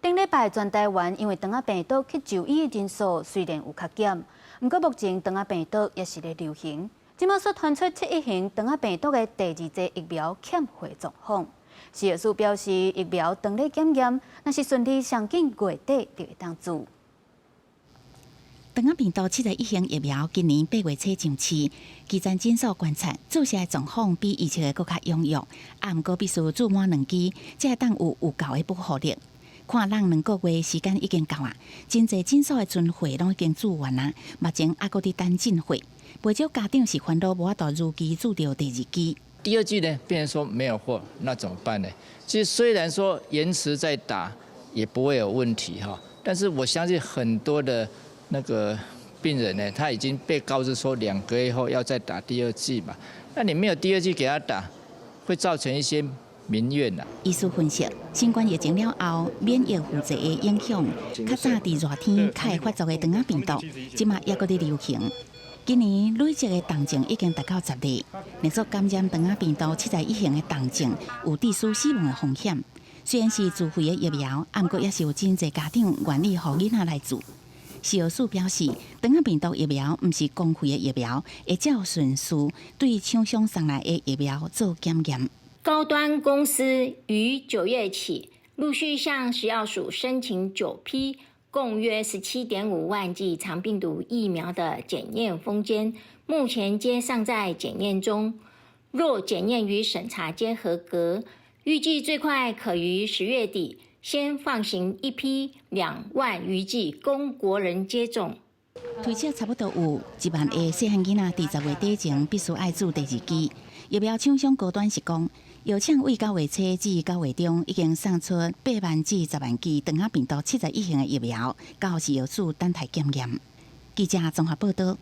顶礼拜全台湾因为肠仔病毒去就医的人数虽然有较减，不过目前肠仔病毒也是咧流行。即马所传出7型肠仔病毒的第二剂疫苗欠货状况，食药署表示疫苗当咧检验，若是顺利上紧月底就会当做。肠仔病毒71型疫苗今年8月初上市，基层诊所观察注射的状况比以前的更较踊跃，毋过必须注满2剂，才会当有够的保护力。看人2个月时间已经到啊，真侪诊所的存货拢已经注完啊，目前还搁伫等进货。不少家长是烦恼无法度如期注到第2剂。第2剂呢，变成说没有货，那怎么办呢？其实虽然说延迟再打也不会有问题哈，但是我相信很多的那个病人呢，他已经被告知说2个月后要再打第2剂嘛，那你没有第2剂给他打，会造成一些民怨呐。医师分析，新冠疫情了后，免疫负载的影响，较早伫热天较会发作的肠仔病毒，即马也搁伫流行。今年累积的重症已经达到10例，连续感染肠仔病毒71型的重症有致死死亡的风险。虽然是自费的疫苗，不过也是有真侪家长愿意互囡仔来做。食药署表示，肠仔病毒疫苗毋是公费的疫苗，会照顺序对厂商送来的疫苗做检验。高端公司于9月起陆续向食药署申请9批，共约17.5万剂肠病毒疫苗的检验封间，目前皆尚在检验中。若检验与审查皆合格，预计最快可于10月底先放行1批2万余剂供国人接种。推测差不多有1万个细汉囡仔伫10月底前必须爱注第2剂。疫苗厂商高端是讲，药厂为9月初至9月中已经送出8万至10万剂肠仔病毒71型的疫苗，到食药署等待检验。记者综合报道。